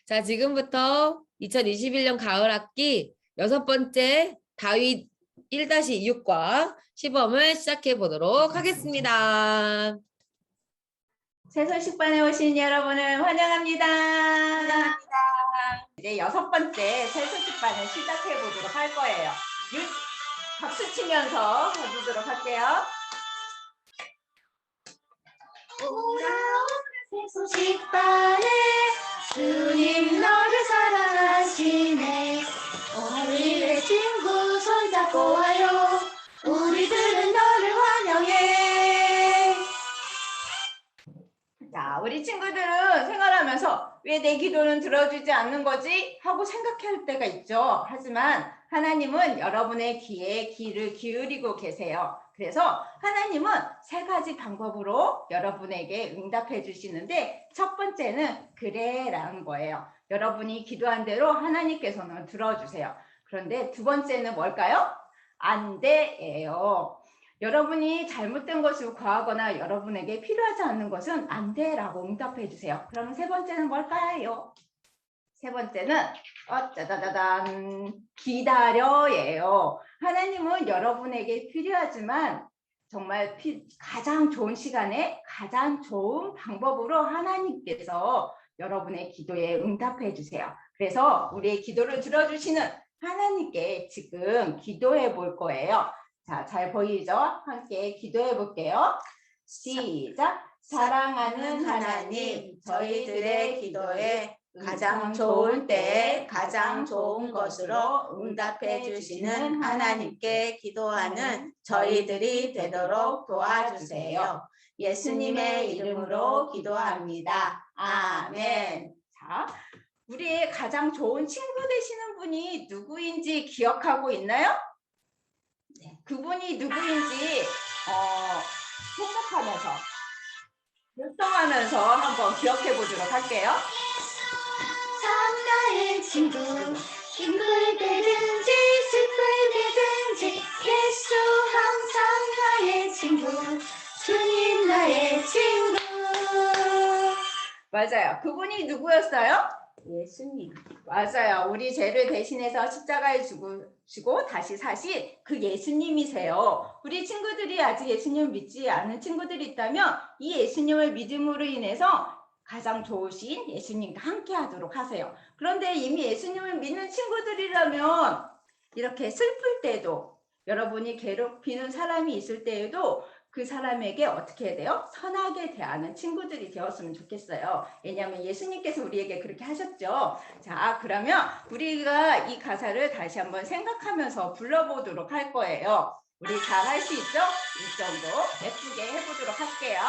자, 지금부터 2021년 가을 학기 6번째 다윗 1-2육과 시범을 시작해 보도록 하겠습니다. 새소식반에 오신 여러분을 환영합니다. 이제 6번째 새소식반을 시작해 보도록 할 거예요. 박수 치면서 해보도록 할게요. 오라 새소식반에 주님 너를 사랑하시네. 우리의 친구 손잡고 와요. 우리들은 너를 환영해. 자, 우리 친구들은 생활하면서 왜 내 기도는 들어주지 않는 거지? 하고 생각할 때가 있죠. 하지만 하나님은 여러분의 귀에 귀를 기울이고 계세요. 그래서 하나님은 3가지 방법으로 여러분에게 응답해 주시는데, 첫 번째는 그래라는 거예요. 여러분이 기도한 대로 하나님께서는 들어주세요. 그런데 두 번째는 뭘까요? 안 돼예요. 여러분이 잘못된 것을 구하거나 여러분에게 필요하지 않는 것은 안 돼라고 응답해 주세요. 그럼 세 번째는 뭘까요? 세 번째는 짜자자잔 기다려예요. 하나님은 여러분에게 필요하지만 정말 가장 좋은 시간에 가장 좋은 방법으로 하나님께서 여러분의 기도에 응답해 주세요. 그래서 우리의 기도를 들어주시는 하나님께 지금 기도해 볼 거예요. 자, 잘 보이죠? 함께 기도해 볼게요. 시작! 사랑하는 하나님, 저희들의 기도에 가장 좋을 때 가장 좋은 것으로 응답해 주시는 하나님께 기도하는 저희들이 되도록 도와주세요. 예수님의 이름으로 기도합니다. 아멘. 자, 우리의 가장 좋은 친구 되시는 분이 누구인지 기억하고 있나요? 네, 그분이 누구인지 생각하면서 결정하면서 한번 기억해 보도록 할게요. 나의 친구, 힘들 때든지 슬플 때든지 예수 항상 나의 친구, 주님 나의 친구. 맞아요. 그분이 누구였어요? 예수님. 맞아요. 우리 죄를 대신해서 십자가에 죽으시고 다시 사신 그 예수님이세요. 우리 친구들이 아직 예수님을 믿지 않은 친구들이 있다면 이 예수님을 믿음으로 인해서 가장 좋으신 예수님과 함께 하도록 하세요. 그런데 이미 예수님을 믿는 친구들이라면 이렇게 슬플 때도, 여러분이 괴롭히는 사람이 있을 때에도 그 사람에게 어떻게 해야 돼요? 선하게 대하는 친구들이 되었으면 좋겠어요. 왜냐하면 예수님께서 우리에게 그렇게 하셨죠. 자, 그러면 우리가 이 가사를 다시 한번 생각하면서 불러보도록 할 거예요. 우리 잘 할 수 있죠? 이 정도 예쁘게 해보도록 할게요.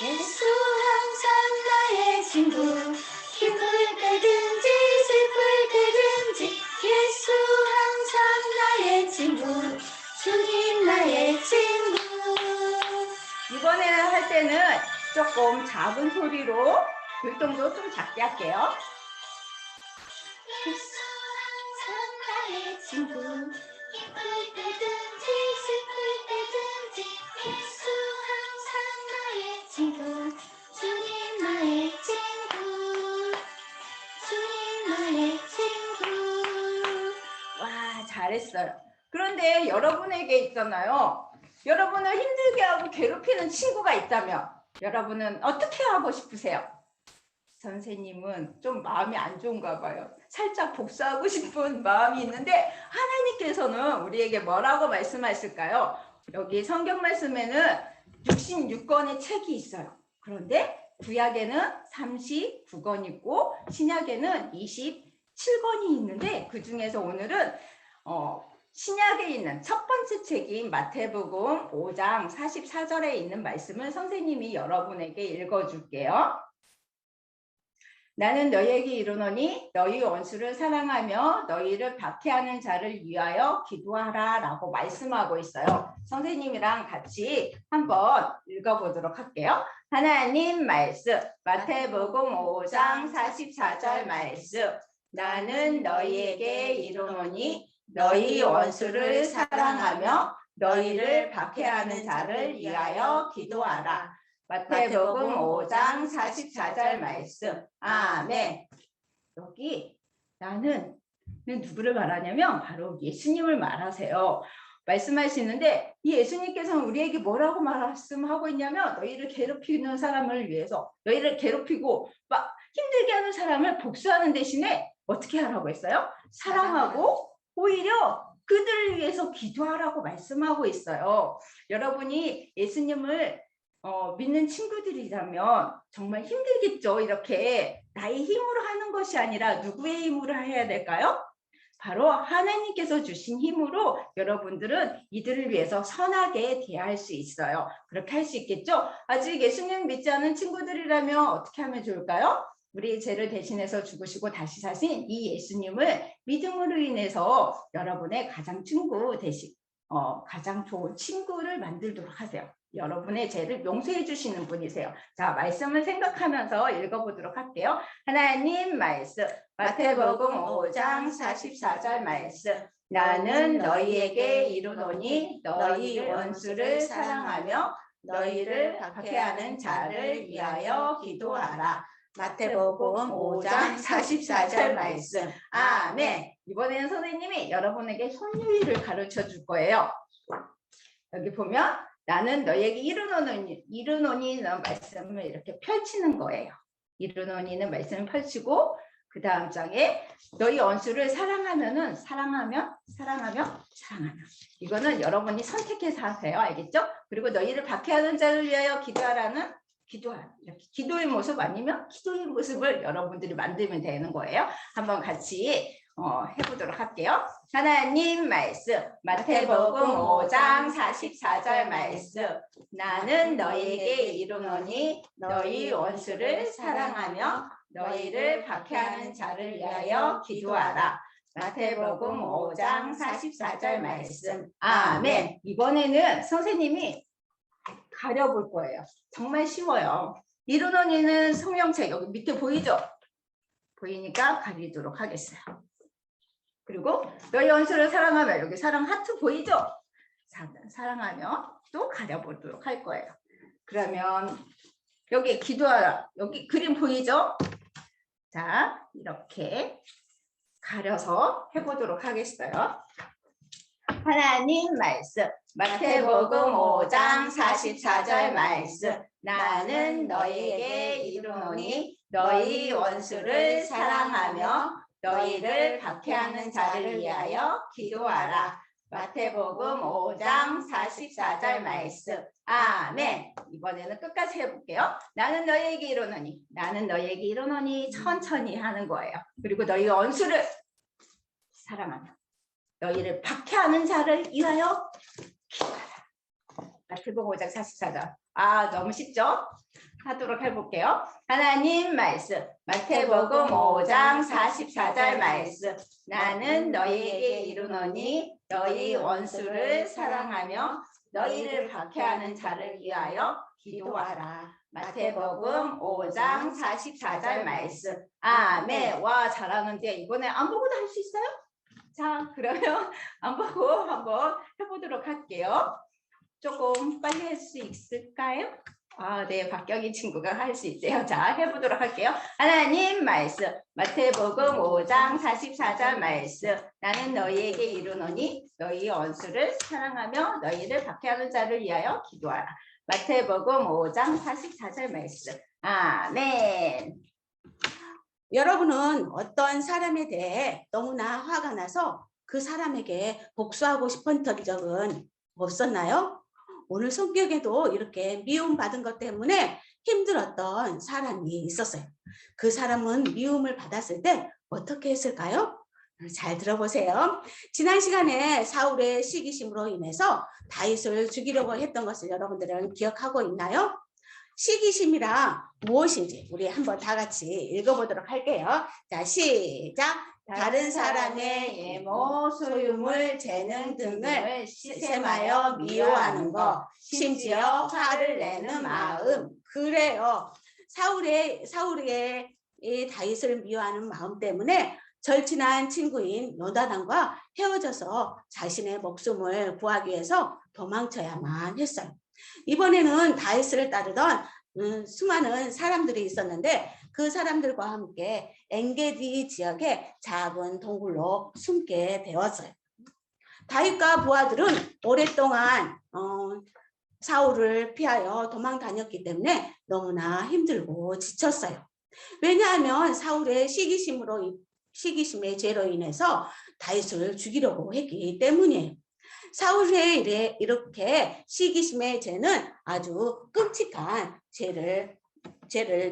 예수 항상 나의 친구, 힘들 때든지 슬플 때든지 예수 항상 나의 친구, 주님 나의 친구. 이번에는 할 때는 조금 작은 소리로 율동도 좀 작게 할게요. 예수 항상 나의 친구, 힘들 때든지 슬플 때든지 예수 항상 나의 친구, 주님 나의 친구, 주님 나의 친구. 와, 잘했어요. 그런데 여러분에게 있잖아요. 여러분을 힘들게 하고 괴롭히는 친구가 있다면 여러분은 어떻게 하고 싶으세요? 선생님은 좀 마음이 안 좋은가 봐요. 살짝 복수하고 싶은 마음이 있는데 하나님께서는 우리에게 뭐라고 말씀하실까요? 여기 성경 말씀에는 66권의 책이 있어요. 그런데 구약에는 39권 있고 신약에는 27권이 있는데 그 중에서 오늘은 신약에 있는 첫 번째 책인 마태복음 5장 44절에 있는 말씀을 선생님이 여러분에게 읽어줄게요. 나는 너희에게 이르노니 너희 원수를 사랑하며 너희를 박해하는 자를 위하여 기도하라 라고 말씀하고 있어요. 선생님이랑 같이 한번 읽어보도록 할게요. 하나님 말씀 마태복음 5장 44절 말씀. 나는 너희에게 이르노니 너희 원수를 사랑하며 너희를 박해하는 자를 위하여 기도하라. 마태복음 5장 44절 말씀. 아멘. 여기 나는 누구를 말하냐면 바로 예수님을 말하세요. 말씀하시는데 이 예수님께서는 우리에게 뭐라고 말씀하고 있냐면 너희를 괴롭히는 사람을 위해서 너희를 괴롭히고 막 힘들게 하는 사람을 복수하는 대신에 어떻게 하라고 했어요? 사랑하고 오히려 그들을 위해서 기도하라고 말씀하고 있어요. 여러분이 예수님을 믿는 친구들이라면 정말 힘들겠죠. 이렇게 나의 힘으로 하는 것이 아니라 누구의 힘으로 해야 될까요? 바로 하나님께서 주신 힘으로 여러분들은 이들을 위해서 선하게 대할 수 있어요. 그렇게 할 수 있겠죠? 아직 예수님 믿지 않은 친구들이라면 어떻게 하면 좋을까요? 우리 죄를 대신해서 죽으시고 다시 사신 이 예수님을 믿음으로 인해서 여러분의 가장 좋은 친구를 만들도록 하세요. 여러분의 죄를 용서해 주시는 분이세요. 자, 말씀을 생각하면서 읽어보도록 할게요. 하나님 말씀, 마태복음 5장 44절 말씀. 나는 너희에게 이르노니 너희 원수를 사랑하며 너희를 박해하는 자를 위하여 기도하라. 마태복음 5장 44절 말씀. 아멘. 이번에는 선생님이 여러분에게 손유희를 가르쳐 줄 거예요. 여기 보면 나는 너희에게 이르노니는 말씀을 이렇게 펼치는 거예요. 이르노니는 말씀을 펼치고 그 다음 장에 너희 원수를 사랑하면 이거는 여러분이 선택해서 하세요. 알겠죠? 그리고 너희를 박해하는 자를 위하여 기도하라는 이렇게 기도의 모습 아니면 기도의 모습을 여러분들이 만들면 되는 거예요. 한번 같이 해보도록 할게요. 하나님 말씀, 마태복음 5장 44절 말씀. 나는 너희에게 이르노니 너희 원수를 사랑하며 너희를 박해하는 자를 위하여 기도하라. 마태복음 5장 44절 말씀. 아멘. 이번에는 선생님이 가려볼 거예요. 정말 쉬워요. 이르노니는 성명책 여기 밑에 보이죠? 보이니까 가리도록 하겠어요. 그리고 너희 원수를 사랑하며 여기 사랑 하트 보이죠? 사랑하며 또 가려보도록 할 거예요. 그러면 여기 기도하라. 여기 그림 보이죠? 자, 이렇게 가려서 해보도록 하겠어요. 하나님 말씀, 마태복음 5장 44절 말씀. 나는 너희에게 이르노니 너희 원수를 사랑하며 너희를 박해하는 자를 위하여 기도하라. 마태복음 5장 44절 말씀. 아멘. 이번에는 끝까지 해볼게요. 나는 너희에게 이르노니 천천히 하는 거예요. 그리고 너희 원수를 사랑하며 너희를 박해하는 자를 위하여 기도하라. 마태복음 5장 44절. 너무 쉽죠? 하도록 해볼게요. 하나님 말씀, 마태복음 5장 44절 말씀. 나는 너희에게 이르노니 너희 원수를 사랑하며 너희를 박해하는 자를 위하여 기도하라. 마태복음 5장 44절 말씀. 아멘. 와, 잘하는데 이번에 안 보고도 할 수 있어요? 자, 그러면 안 보고 한번 해보도록 할게요. 조금 빨리 할 수 있을까요? 네, 박경희 친구가 할 수 있대요. 자, 해보도록 할게요. 하나님 말씀, 마태복음 5장 44절 말씀. 나는 너희에게 이르노니 너희 원수를 사랑하며 너희를 박해하는 자를 위하여 기도하라. 마태복음 5장 44절 말씀. 아멘. 여러분은 어떤 사람에 대해 너무나 화가 나서 그 사람에게 복수하고 싶었던 적은 없었나요? 오늘 성격에도 이렇게 미움받은 것 때문에 힘들었던 사람이 있었어요. 그 사람은 미움을 받았을 때 어떻게 했을까요? 잘 들어보세요. 지난 시간에 사울의 시기심으로 인해서 다윗을 죽이려고 했던 것을 여러분들은 기억하고 있나요? 시기심이란 무엇인지 우리 한번 다 같이 읽어보도록 할게요. 자, 시작. 다른 사람의 예모, 소유물, 재능 등을 시샘하여 미워하는 것, 심지어 화를 내는 마음. 그래요. 사울의 이 다윗을 미워하는 마음 때문에 절친한 친구인 요나단과 헤어져서 자신의 목숨을 구하기 위해서 도망쳐야만 했어요. 이번에는 다윗을 따르던 수많은 사람들이 있었는데 그 사람들과 함께 엔게디 지역의 작은 동굴로 숨게 되었어요. 다윗과 부하들은 오랫동안 사울을 피하여 도망 다녔기 때문에 너무나 힘들고 지쳤어요. 왜냐하면 사울의 시기심의 죄로 인해서 다윗을 죽이려고 했기 때문이에요. 사울의 일에 이렇게 시기심의 죄는 아주 끔찍한 죄를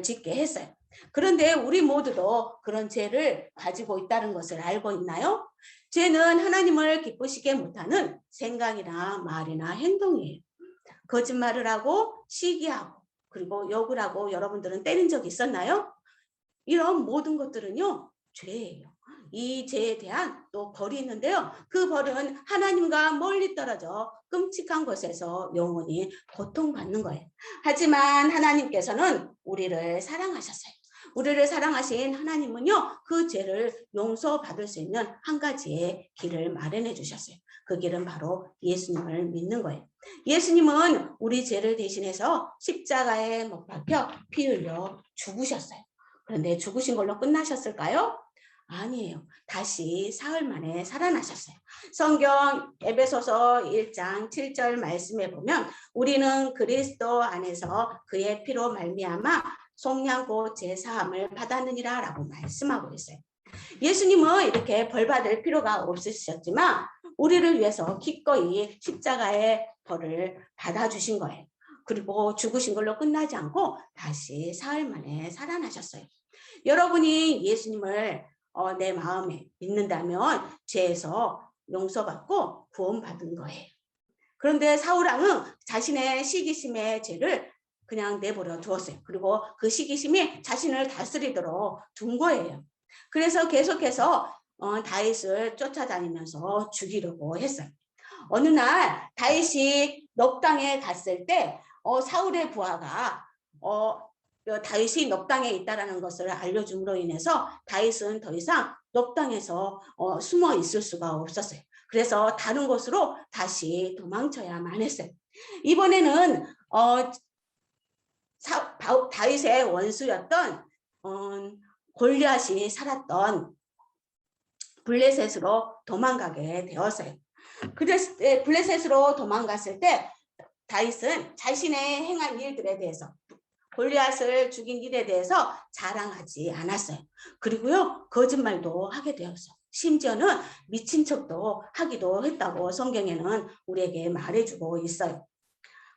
짓게 했어요. 그런데 우리 모두도 그런 죄를 가지고 있다는 것을 알고 있나요? 죄는 하나님을 기쁘시게 못하는 생각이나 말이나 행동이에요. 거짓말을 하고 시기하고 그리고 욕을 하고 여러분들은 때린 적 있었나요? 이런 모든 것들은요, 죄예요. 이 죄에 대한 또 벌이 있는데요. 그 벌은 하나님과 멀리 떨어져 끔찍한 곳에서 영원히 고통받는 거예요. 하지만 하나님께서는 우리를 사랑하셨어요. 우리를 사랑하신 하나님은요, 그 죄를 용서받을 수 있는 한 가지의 길을 마련해 주셨어요. 그 길은 바로 예수님을 믿는 거예요. 예수님은 우리 죄를 대신해서 십자가에 못 박혀 피 흘려 죽으셨어요. 그런데 죽으신 걸로 끝나셨을까요? 아니에요. 다시 사흘 만에 살아나셨어요. 성경 에베소서 1장 7절 말씀에 보면 우리는 그리스도 안에서 그의 피로 말미암아 속량고 제사함을 받았느니라 라고 말씀하고 있어요. 예수님은 이렇게 벌받을 필요가 없으셨지만 우리를 위해서 기꺼이 십자가의 벌을 받아주신 거예요. 그리고 죽으신 걸로 끝나지 않고 다시 사흘 만에 살아나셨어요. 여러분이 예수님을 내 마음에 믿는다면 죄에서 용서받고 구원받은 거예요. 그런데 사울왕은 자신의 시기심의 죄를 그냥 내버려 두었어요. 그리고 그 시기심이 자신을 다스리도록 둔 거예요. 그래서 계속해서 다윗을 쫓아다니면서 죽이려고 했어요. 어느 날 다윗이 넉 땅에 갔을 때 사울의 부하가 다윗이 넉 땅에 있다라는 것을 알려줌으로 인해서 다윗은 더 이상 넉 땅에서 숨어 있을 수가 없었어요. 그래서 다른 곳으로 다시 도망쳐야만 했어요. 이번에는 다윗의 원수였던 골리앗이 살았던 블레셋으로 도망가게 되었어요. 그랬을 때 블레셋으로 도망갔을 때 다윗은 자신의 행한 일들에 대해서 골리앗을 죽인 일에 대해서 자랑하지 않았어요. 그리고요, 거짓말도 하게 되었어요. 심지어는 미친 척도 하기도 했다고 성경에는 우리에게 말해주고 있어요.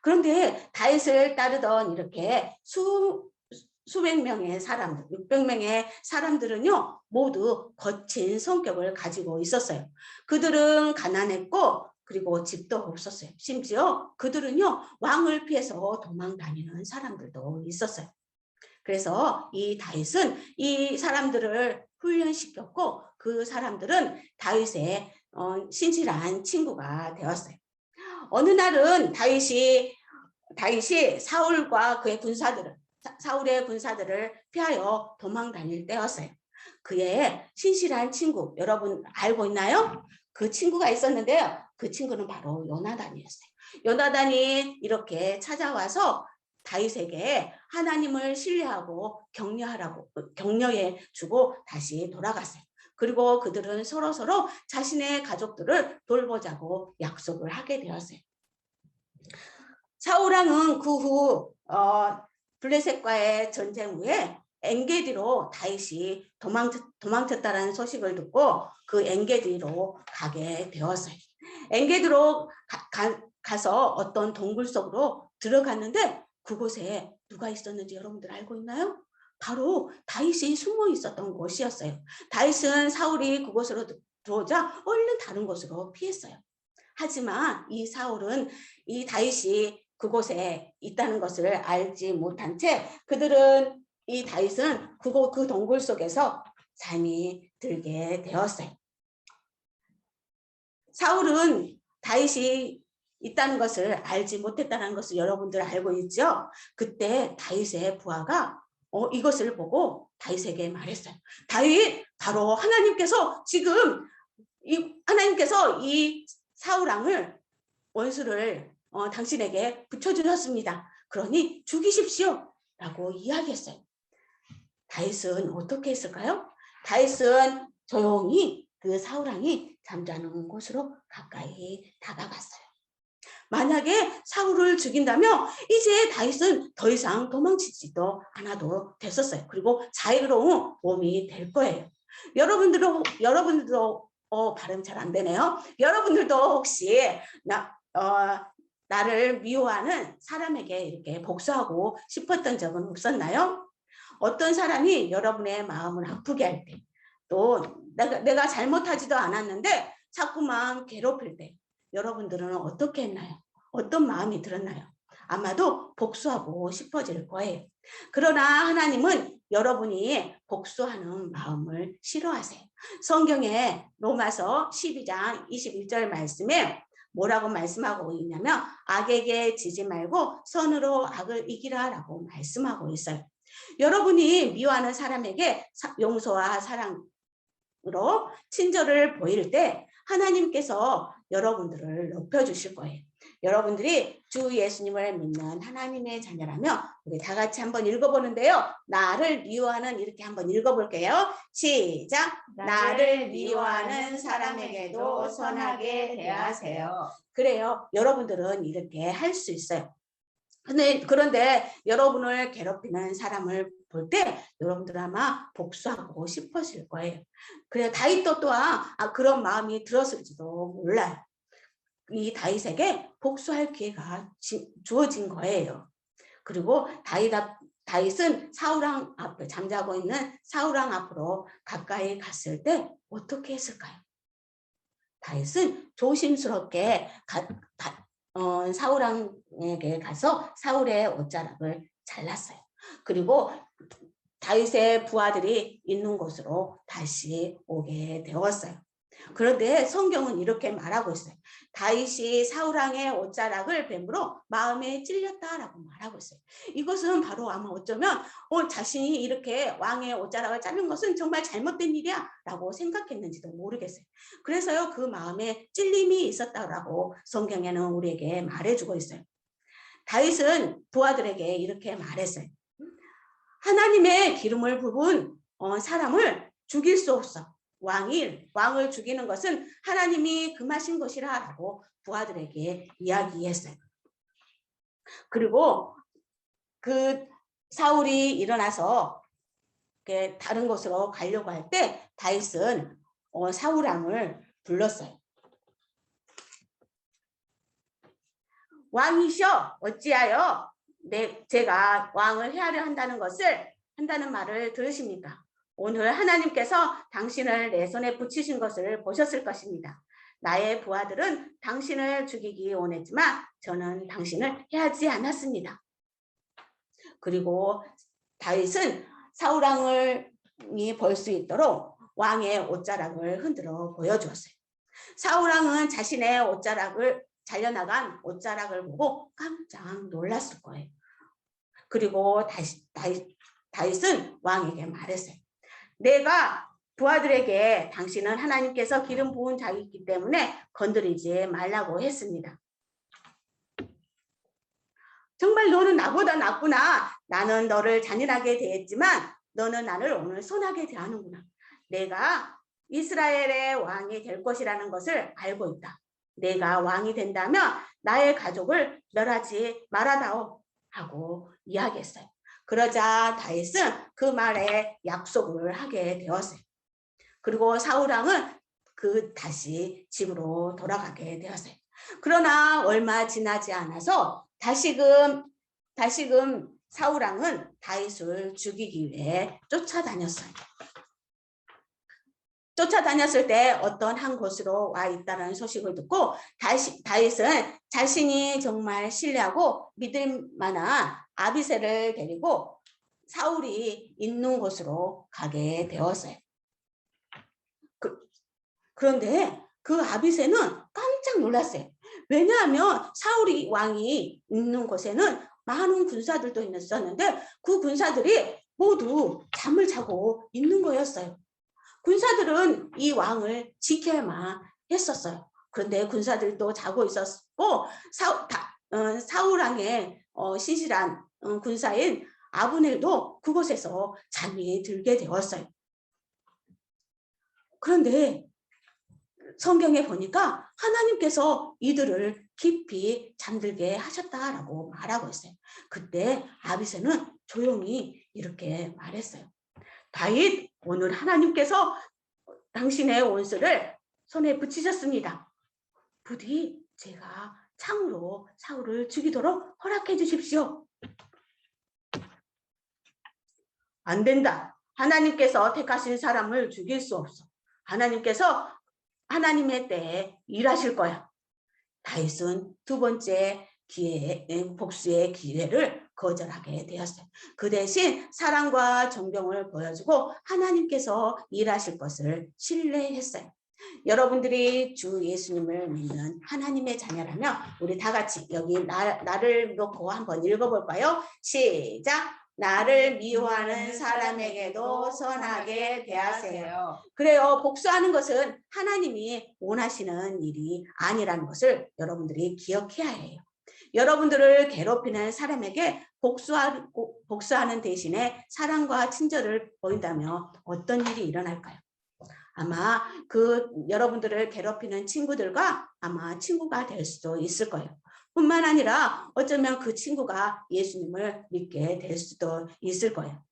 그런데 다윗을 따르던 이렇게 수백 명의 사람들, 600명의 사람들은요, 모두 거친 성격을 가지고 있었어요. 그들은 가난했고, 그리고 집도 없었어요. 심지어 그들은요, 왕을 피해서 도망 다니는 사람들도 있었어요. 그래서 이 다윗은 이 사람들을 훈련시켰고, 그 사람들은 다윗의 신실한 친구가 되었어요. 어느 날은 다윗이 사울과 그의 사울의 군사들을 피하여 도망 다닐 때였어요. 그의 신실한 친구, 여러분 알고 있나요? 그 친구가 있었는데요. 그 친구는 바로 요나단이었어요. 요나단이 이렇게 찾아와서 다윗에게 하나님을 신뢰하고 격려해 주고 다시 돌아갔어요. 그리고 그들은 서로 자신의 가족들을 돌보자고 약속을 하게 되었어요. 사울왕은 그 후 블레셋과의 전쟁 후에 엔게디로 다윗이 도망쳤다는 소식을 듣고 그 엔게디로 가게 되었어요. 엔게디로 가서 어떤 동굴 속으로 들어갔는데 그곳에 누가 있었는지 여러분들 알고 있나요? 바로 다윗이 숨어 있었던 곳이었어요. 다윗은 사울이 그곳으로 들어오자 얼른 다른 곳으로 피했어요. 하지만 이 사울은 이 다윗이 그곳에 있다는 것을 알지 못한 채 이 다윗은 그 동굴 속에서 잠이 들게 되었어요. 사울은 다윗이 있다는 것을 알지 못했다는 것을 여러분들 알고 있죠? 그때 다윗의 부하가 이것을 보고 다윗에게 말했어요. 다윗, 바로 하나님께서 이 사울왕을 원수를 당신에게 붙여주셨습니다. 그러니 죽이십시오. 라고 이야기했어요. 다윗은 어떻게 했을까요? 다윗은 조용히 그 사울왕이 잠자는 곳으로 가까이 다가갔어요. 만약에 사울을 죽인다면 이제 다윗은 더 이상 도망치지도 않아도 됐었어요. 그리고 자유로운 몸이 될 거예요. 여러분들도 발음 잘 안 되네요. 여러분들도 혹시 나를 미워하는 사람에게 이렇게 복수하고 싶었던 적은 없었나요? 어떤 사람이 여러분의 마음을 아프게 할 때, 또 내가 잘못하지도 않았는데 자꾸만 괴롭힐 때 여러분들은 어떻게 했나요? 어떤 마음이 들었나요? 아마도 복수하고 싶어질 거예요. 그러나 하나님은 여러분이 복수하는 마음을 싫어하세요. 성경에 로마서 12장 21절 말씀에 뭐라고 말씀하고 있냐면 악에게 지지 말고 선으로 악을 이기라 라고 말씀하고 있어요. 여러분이 미워하는 사람에게 용서와 사랑으로 친절을 보일 때 하나님께서 여러분들을 높여주실 거예요. 여러분들이 주 예수님을 믿는 하나님의 자녀라면 우리 다 같이 한번 읽어보는데요. 나를 미워하는 이렇게 한번 읽어볼게요. 시작. 나를 미워하는 사람에게도 선하게 대하세요. 그래요. 여러분들은 이렇게 할 수 있어요. 그런데 여러분을 괴롭히는 사람을 볼 때 여러분들 아마 복수하고 싶으실 거예요. 그래 다윗도 또한 그런 마음이 들었을지도 몰라요. 이 다윗에게 복수할 기회가 주어진 거예요. 그리고 다윗은 사울왕 앞에 잠자고 있는 사울왕 앞으로 가까이 갔을 때 어떻게 했을까요? 다윗은 조심스럽게 사울왕에게 가서 사울의 옷자락을 잘랐어요. 그리고 다윗의 부하들이 있는 곳으로 다시 오게 되었어요. 그런데 성경은 이렇게 말하고 있어요. 다윗이 사울왕의 옷자락을 뱀으로 마음에 찔렸다라고 말하고 있어요. 이것은 바로 아마 어쩌면 자신이 이렇게 왕의 옷자락을 자른 것은 정말 잘못된 일이야 라고 생각했는지도 모르겠어요. 그래서요 그 마음에 찔림이 있었다라고 성경에는 우리에게 말해주고 있어요. 다윗은 부하들에게 이렇게 말했어요. 하나님의 기름을 부은 사람을 죽일 수 없어. 왕을 죽이는 것은 하나님이 금하신 것이라 라고 부하들에게 이야기했어요. 그리고 그 사울이 일어나서 다른 곳으로 가려고 할 때 다윗은 사울왕을 불렀어요. 왕이셔 어찌하여 제가 왕을 해하려 한다는 말을 들으십니까? 오늘 하나님께서 당신을 내 손에 붙이신 것을 보셨을 것입니다. 나의 부하들은 당신을 죽이기 원했지만 저는 당신을 해하지 않았습니다. 그리고 다윗은 사울왕이 볼 수 있도록 왕의 옷자락을 흔들어 보여주었어요. 사울왕은 자신의 잘려나간 옷자락을 보고 깜짝 놀랐을 거예요. 그리고 다윗은 왕에게 말했어요. 내가 부하들에게 당신은 하나님께서 기름 부은 자이기 때문에 건드리지 말라고 했습니다. 정말 너는 나보다 낫구나. 나는 너를 잔인하게 대했지만 너는 나를 오늘 선하게 대하는구나. 내가 이스라엘의 왕이 될 것이라는 것을 알고 있다. 내가 왕이 된다면 나의 가족을 멸하지 말아다오 하고 이야기했어요. 그러자 다윗은 그 말에 약속을 하게 되었어요. 그리고 사울왕은 다시 집으로 돌아가게 되었어요. 그러나 얼마 지나지 않아서 다시금 사울왕은 다윗을 죽이기 위해 쫓아다녔어요. 쫓아다녔을 때 어떤 한 곳으로 와 있다는 소식을 듣고 다윗은 자신이 정말 신뢰하고 믿을 만한 아비새를 데리고 사울이 있는 곳으로 가게 되었어요. 그런데 그 아비새는 깜짝 놀랐어요. 왜냐하면 사울이 왕이 있는 곳에는 많은 군사들도 있었는데 그 군사들이 모두 잠을 자고 있는 거였어요. 군사들은 이 왕을 지켜야만 했었어요. 그런데 군사들도 자고 있었고 사울왕의 신실한 군사인 아브넬도 그곳에서 잠이 들게 되었어요. 그런데 성경에 보니까 하나님께서 이들을 깊이 잠들게 하셨다라고 말하고 있어요. 그때 아비새는 조용히 이렇게 말했어요. 다윗, 오늘 하나님께서 당신의 원수를 손에 붙이셨습니다. 부디 제가 창으로 사울을 죽이도록 허락해 주십시오. 안 된다. 하나님께서 택하신 사람을 죽일 수 없어. 하나님께서 하나님의 때에 일하실 거야. 다윗은 두 번째 복수의 기회를 거절하게 되었어요. 그 대신 사랑과 존경을 보여주고 하나님께서 일하실 것을 신뢰했어요. 여러분들이 주 예수님을 믿는 하나님의 자녀라면 우리 다 같이 여기 나를 놓고 한번 읽어볼까요? 시작! 나를 미워하는 사람에게도 선하게 대하세요. 그래요. 복수하는 것은 하나님이 원하시는 일이 아니라는 것을 여러분들이 기억해야 해요. 여러분들을 괴롭히는 사람에게 복수하는 대신에 사랑과 친절을 보인다면 어떤 일이 일어날까요? 아마 여러분들을 괴롭히는 친구들과 아마 친구가 될 수도 있을 거예요. 뿐만 아니라 어쩌면 그 친구가 예수님을 믿게 될 수도 있을 거예요.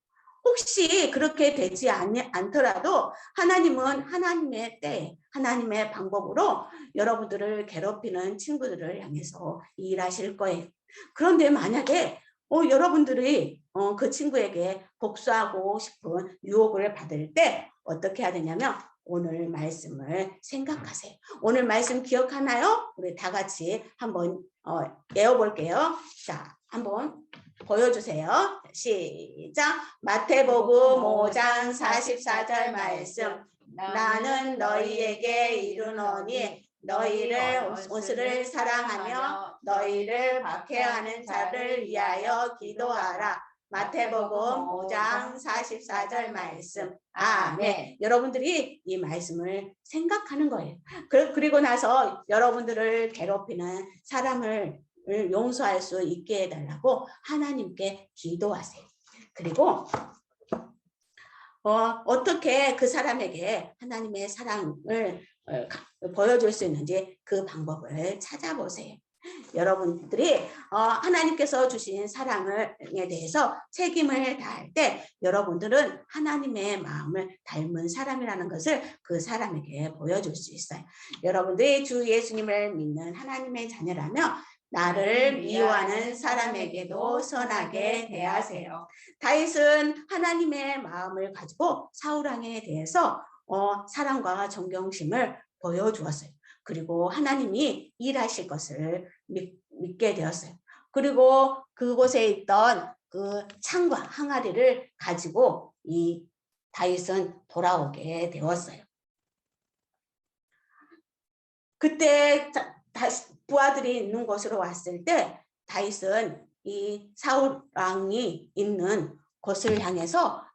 혹시 그렇게 되지 않더라도 하나님은 하나님의 때, 하나님의 방법으로 여러분들을 괴롭히는 친구들을 향해서 일하실 거예요. 그런데 만약에 여러분들이 그 친구에게 복수하고 싶은 유혹을 받을 때 어떻게 해야 되냐면 오늘 말씀을 생각하세요. 오늘 말씀 기억하나요? 우리 다 같이 한번 외워볼게요. 자, 한번 보여주세요. 시작! 마태복음 5장 44절 말씀. 나는 너희에게 이르노니 너희를 원수를 사랑하며 너희를 박해하는 자를 위하여 기도하라. 마태복음 5장 44절 말씀. 아멘. 여러분들이 이 말씀을 생각하는 거예요. 그리고 나서 여러분들을 괴롭히는 사람을 용서할 수 있게 해달라고 하나님께 기도하세요. 그리고 어떻게 그 사람에게 하나님의 사랑을 보여줄 수 있는지 그 방법을 찾아보세요. 여러분들이 하나님께서 주신 사랑에 대해서 책임을 다할 때 여러분들은 하나님의 마음을 닮은 사람이라는 것을 그 사람에게 보여줄 수 있어요. 여러분들이 주 예수님을 믿는 하나님의 자녀라면 나를 미워하는 사람에게도 선하게 대하세요. 다윗은 하나님의 마음을 가지고 사울 왕에 대해서 사랑과 존경심을 보여주었어요. 그리고 하나님이 일하실 것을 믿게 되었어요. 그리고 그곳에 있던 그 창과 항아리를 가지고 이 다윗은 돌아오게 되었어요. 그때 부하들이 있는 곳으로 왔을 때 다윗은 이 사울 왕이 있는 곳을 향해서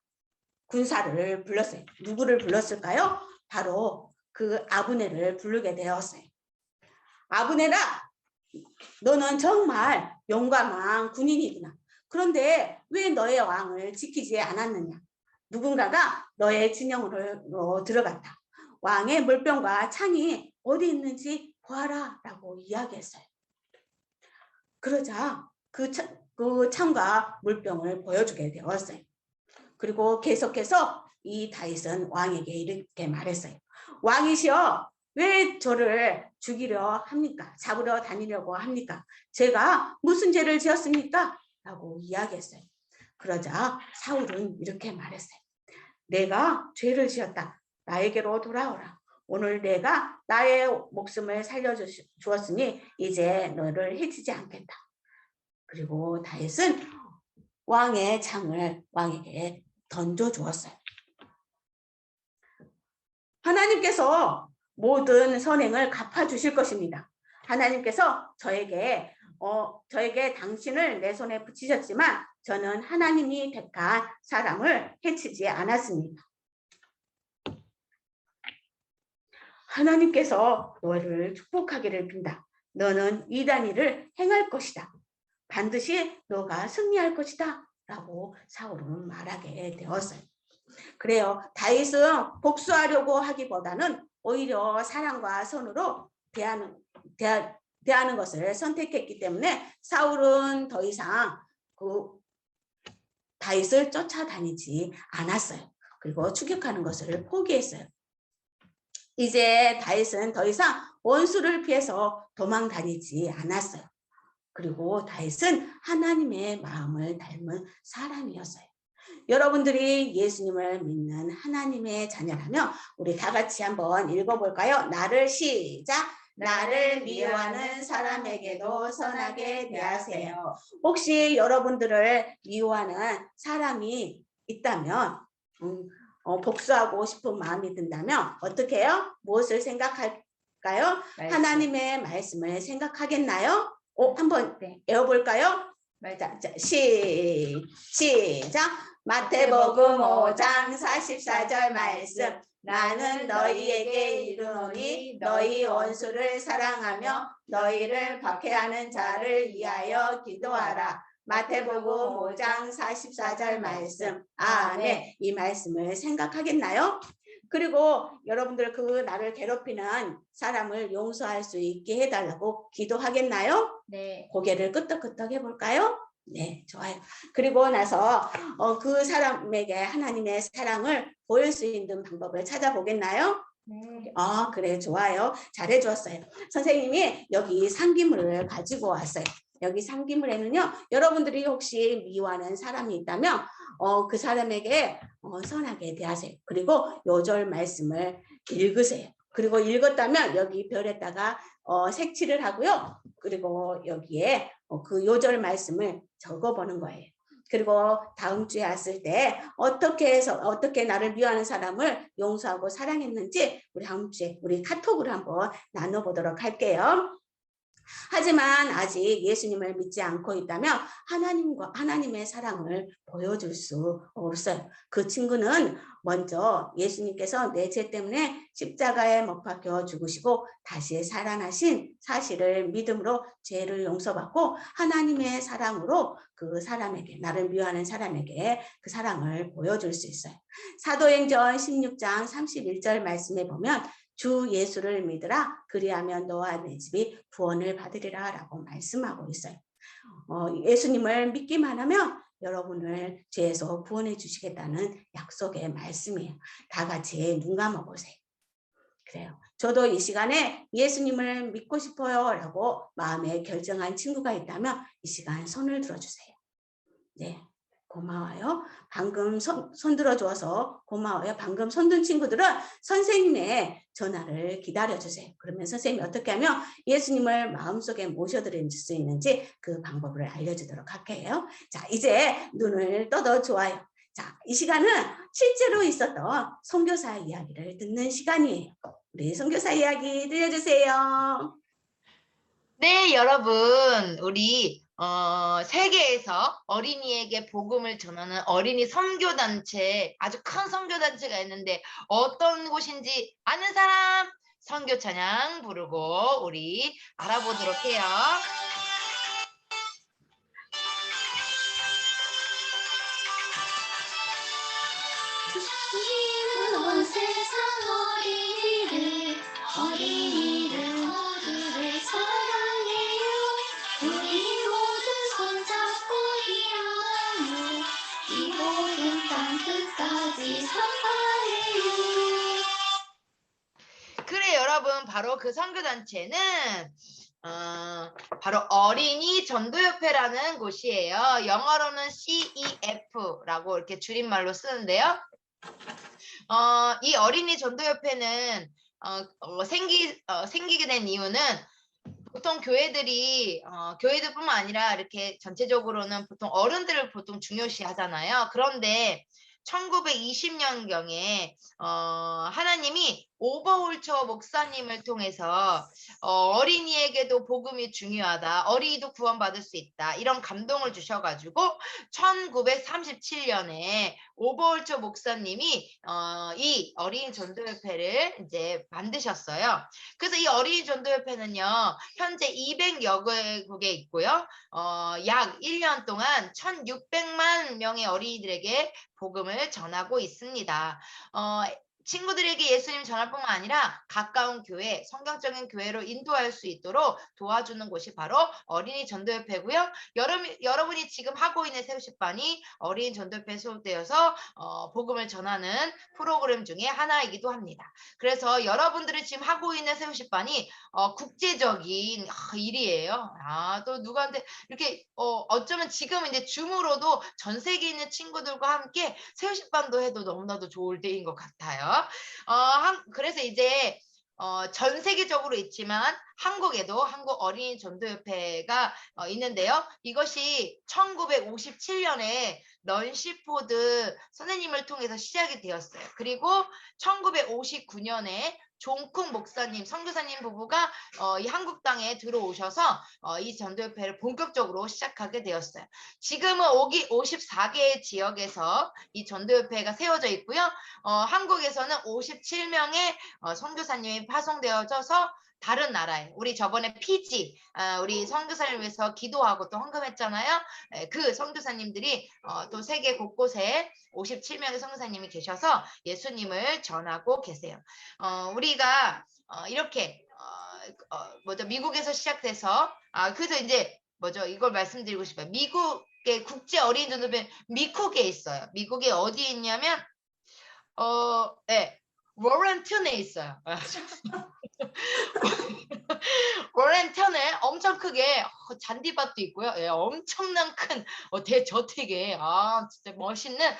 군사를 불렀어요. 누구를 불렀을까요? 바로 그 아브넬을 부르게 되었어요. 아브넬아, 너는 정말 용감한 군인이구나. 그런데 왜 너의 왕을 지키지 않았느냐? 누군가가 너의 진영으로 들어갔다. 왕의 물병과 창이 어디 있는지 보아라 라고 이야기했어요. 그러자 그 창과 물병을 보여주게 되었어요. 그리고 계속해서 이 다윗은 왕에게 이렇게 말했어요. 왕이시여, 왜 저를 죽이려 합니까? 잡으러 다니려고 합니까? 제가 무슨 죄를 지었습니까? 라고 이야기했어요. 그러자 사울은 이렇게 말했어요. 내가 죄를 지었다. 나에게로 돌아오라. 오늘 내가 나의 목숨을 살려주었으니 이제 너를 해치지 않겠다. 그리고 다윗은 왕의 창을 왕에게 던져주었어요. 하나님께서 모든 선행을 갚아주실 것입니다. 하나님께서 저에게 당신을 내 손에 붙이셨지만 저는 하나님이 택한 사람을 해치지 않았습니다. 하나님께서 너를 축복하기를 빈다. 너는 이단 일을 행할 것이다. 반드시 너가 승리할 것이다 라고 사울은 말하게 되었어요. 그래요. 다윗은 복수하려고 하기보다는 오히려 사랑과 선으로 대하는 것을 선택했기 때문에 사울은 더 이상 그 다윗을 쫓아다니지 않았어요. 그리고 추격하는 것을 포기했어요. 이제 다윗은 더 이상 원수를 피해서 도망 다니지 않았어요. 그리고 다윗은 하나님의 마음을 닮은 사람이었어요. 여러분들이 예수님을 믿는 하나님의 자녀라면 우리 다 같이 한번 읽어볼까요? 나를 미워하는 사람에게도 선하게 대하세요. 혹시 여러분들을 미워하는 사람이 있다면 복수하고 싶은 마음이 든다면 어떻게 해요? 무엇을 생각할까요? 하나님의 말씀을 생각하겠나요? 한번 외워볼까요? 자, 시작! 마태복음 5장 44절 말씀. 나는 너희에게 이르노니 너희 원수를 사랑하며 너희를 박해하는 자를 위하여 기도하라. 마태복음 5장 44절 말씀. 아멘. 이 말씀을 생각하겠나요? 그리고 여러분들 그 나를 괴롭히는 사람을 용서할 수 있게 해달라고 기도하겠나요? 네. 고개를 끄덕끄덕 해볼까요? 네, 좋아요. 그리고 나서 그 사람에게 하나님의 사랑을 보일 수 있는 방법을 찾아보겠나요? 네. 그래, 좋아요. 잘해주었어요. 선생님이 여기 상기물을 가지고 왔어요. 여기 상기물에는요, 여러분들이 혹시 미워하는 사람이 있다면 그 사람에게 선하게 대하세요. 그리고 요절 말씀을 읽으세요. 그리고 읽었다면 여기 별에다가 색칠을 하고요. 그리고 여기에 그 요절 말씀을 적어보는 거예요. 그리고 다음 주에 왔을 때 어떻게 나를 미워하는 사람을 용서하고 사랑했는지 우리 다음 주에 우리 카톡으로 한번 나눠보도록 할게요. 하지만 아직 예수님을 믿지 않고 있다면 하나님의 사랑을 보여줄 수 없어요. 그 친구는 먼저 예수님께서 내 죄 때문에 십자가에 못 박혀 죽으시고 다시 살아나신 사실을 믿음으로 죄를 용서받고 하나님의 사랑으로 그 사람에게, 나를 미워하는 사람에게 그 사랑을 보여줄 수 있어요. 사도행전 16장 31절 말씀에 보면 주 예수를 믿으라 그리하면 너와 내 집이 구원을 받으리라 라고 말씀하고 있어요. 예수님을 믿기만 하면 여러분을 죄에서 구원해 주시겠다는 약속의 말씀이에요. 다 같이 눈 감아보세요. 그래요. 저도 이 시간에 예수님을 믿고 싶어요 라고 마음에 결정한 친구가 있다면 이 시간 손을 들어주세요. 네. 고마워요. 방금 손 들어줘서 고마워요. 방금 손 든 친구들은 선생님의 전화를 기다려주세요. 그러면 선생님이 어떻게 하면 예수님을 마음속에 모셔드릴 수 있는지 그 방법을 알려주도록 할게요. 자, 이제 눈을 떠도 좋아요. 자, 이 시간은 실제로 있었던 선교사 이야기를 듣는 시간이에요. 우리 선교사 이야기 들려주세요. 네, 여러분, 우리 세계에서 어린이에게 복음을 전하는 어린이 선교단체, 아주 큰 선교단체가 있는데 어떤 곳인지 아는 사람 선교 찬양 부르고 우리 알아보도록 해요. 온 세상 어린이를 모두를 사랑해요. 우리 모두 손잡고 일어나요. 이 모든 땅 끝까지 사랑해요. 그래, 여러분, 바로 그 선교단체는 바로 어린이 전도협회라는 곳이에요. 영어로는 CEF라고 이렇게 줄임말로 쓰는데요. 이 어린이 전도협회는 생기게 된 이유는 보통 교회들이 교회들뿐만 아니라 이렇게 전체적으로는 보통 어른들을 보통 중요시 하잖아요. 그런데 1920년경에 하나님이 오버홀처 목사님을 통해서 어린이에게도 복음이 중요하다. 어린이도 구원받을 수 있다. 이런 감동을 주셔가지고 1937년에 오버홀처 목사님이 이 어린이 전도협회를 이제 만드셨어요. 그래서 이 어린이 전도협회는요, 현재 200여 개국에 있고요. 약 1년 동안 1600만 명의 어린이들에게 복음을 전하고 있습니다. 친구들에게 예수님 전할 뿐만 아니라 가까운 교회, 성경적인 교회로 인도할 수 있도록 도와주는 곳이 바로 어린이 전도협회고요. 여러분이 지금 하고 있는 새우식반이 어린이 전도협회에 소속되어서 복음을 전하는 프로그램 중에 하나이기도 합니다. 그래서 여러분들이 지금 하고 있는 새우식반이 국제적인 일이에요. 또 누구한테 이렇게 어쩌면 지금 이제 줌으로도 전 세계에 있는 친구들과 함께 새우식반도 해도 너무나도 좋을 때인 것 같아요. 그래서 이제 전 세계적으로 있지만 한국에도 한국 어린이 전도협회가 있는데요. 이것이 1957년에 런시포드 선생님을 통해서 시작이 되었어요. 그리고 1959년에 존쿵 목사님, 선교사님 부부가 이 한국 땅에 들어오셔서 이 전도협회를 본격적으로 시작하게 되었어요. 지금은 54개의 지역에서 이 전도협회가 세워져 있고요. 한국에서는 57명의 선교사님이 파송되어져서 다른 나라에, 우리 저번에 피지, 우리 선교사를 위해서 기도하고 또 헌금했잖아요. 그 선교사님들이 또 세계 곳곳에 57명의 선교사님이 계셔서 예수님을 전하고 계세요. 우리가 이렇게 미국에서 시작돼서 그래서 이제 이걸 말씀드리고 싶어요. 미국의 국제 어린이 전도협회 미국에 있어요. 미국에 어디에 있냐면 네, 워런턴에 있어요. 워런턴에 엄청 크게 잔디밭도 있고요. 예, 엄청난 큰 대저택에 진짜 멋있는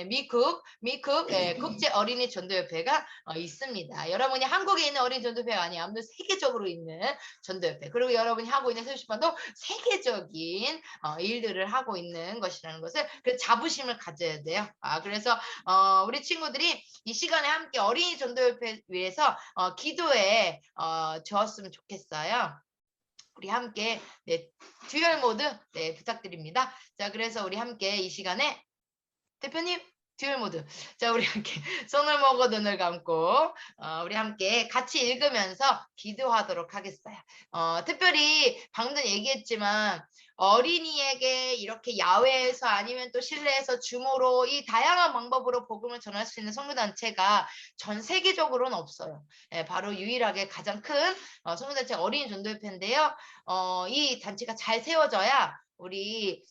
미국 국제 어린이 전도협회가 있습니다. 여러분이 한국에 있는 어린이 전도협회가 아니야. 아무튼 세계적으로 있는 전도협회. 그리고 여러분이 하고 있는 새우식반도 세계적인 일들을 하고 있는 것이라는 것을 그 자부심을 가져야 돼요. 그래서 우리 친구들이 이 시간에 함께 어린이 전도협회 위해서 기도에 주었으면 좋겠어요. 우리 함께 듀얼 모드 부탁드립니다. 자, 그래서 우리 함께 이 시간에 대표님 듀얼 모드. 자, 우리 함께 손을 모고 눈을 감고 우리 함께 같이 읽으면서 기도하도록 하겠어요. 특별히 방금 얘기했지만 어린이에게 이렇게 야외에서 아니면 또 실내에서 줌으로 이 다양한 방법으로 복음을 전할 수 있는 선교단체가 전 세계적으로는 없어요. 바로 유일하게 가장 큰 선교단체 어린이 전도협회인데요. 이 단체가 잘 세워져야 우리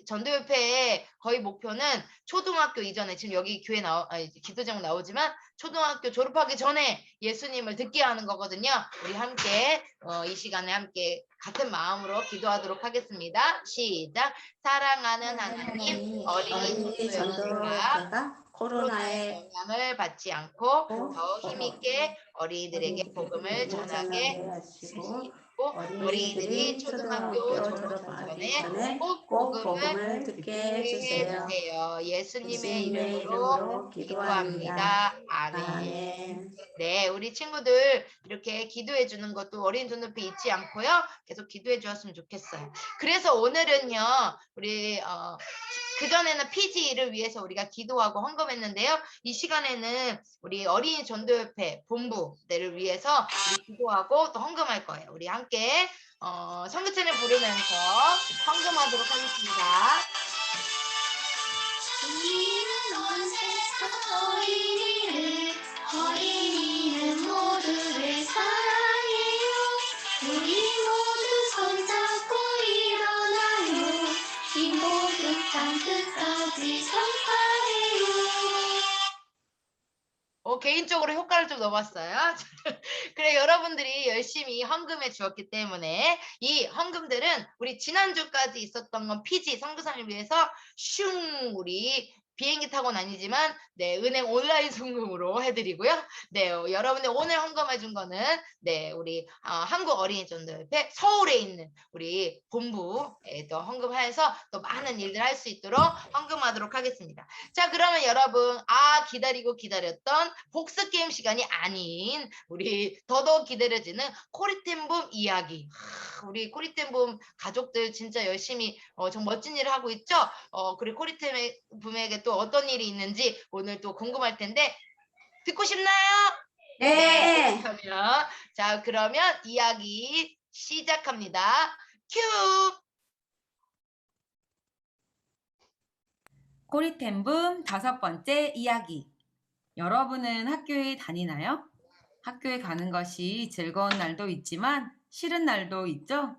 전도협회의 거의 목표는 초등학교 이전에 지금 여기 기도 제목 나오지만 초등학교 졸업하기 전에 예수님을 듣게 하는 거거든요. 우리 함께 이 시간에 함께 같은 마음으로 기도하도록 하겠습니다. 시작. 사랑하는 하나님, 어린이 전도협회가 코로나의 영향을 받지 않고 더 힘있게 어린이들에게 복음을 전하게 하시고 어린이들이 초등학교 졸업하기 전에 꼭 복음을 듣게 해주세요. 예수님의 이름으로 기도합니다. 아멘. 네, 우리 친구들 이렇게 기도해 주는 것도 어린이 전도협회 잊지 않고요. 계속 기도해 주었으면 좋겠어요. 그래서 오늘은요, 우리 그전에는 PG를 위해서 우리가 기도하고 헌금했는데요. 이 시간에는 우리 어린이 전도협회 본부를 위해서 우리 기도하고 또 헌금할 거예요. 우리 함께 선교찬을 부르면서 헌금하도록 하겠습니다. 우리는 온 세상 어린이는 모두를 사랑해요. 우리 모두 손잡고 일어나요. 이 모든 땅 끝까지 선포해요. 개인적으로 효과를 좀 넣어봤어요. 그래, 여러분들이 열심히 헌금해 주었기 때문에 이 헌금들은 우리 지난주까지 있었던 건 피지 선교사를 위해서 우리 비행기 타고는 아니지만 네, 은행 온라인 송금으로 해드리고요. 네, 여러분들 오늘 헌금해준 거는 네, 우리 한국 어린이전도협회 서울에 있는 우리 본부에 또 헌금해서 또 많은 일들 할 수 있도록 헌금하도록 하겠습니다. 자, 그러면 여러분 기다리고 기다렸던 복습 게임 시간이 아닌 우리 더더욱 기다려지는 코리템붐 이야기. 우리 코리템붐 가족들 진짜 열심히 좀 멋진 일을 하고 있죠. 그리고 코리템붐에게 또 어떤 일이 있는지 오늘 또 궁금할 텐데 듣고 싶나요? 네. 그렇다면 자, 그러면 이야기 시작합니다. 큐! 코리템붐 5번째 이야기. 여러분은 학교에 다니나요? 학교에 가는 것이 즐거운 날도 있지만 싫은 날도 있죠?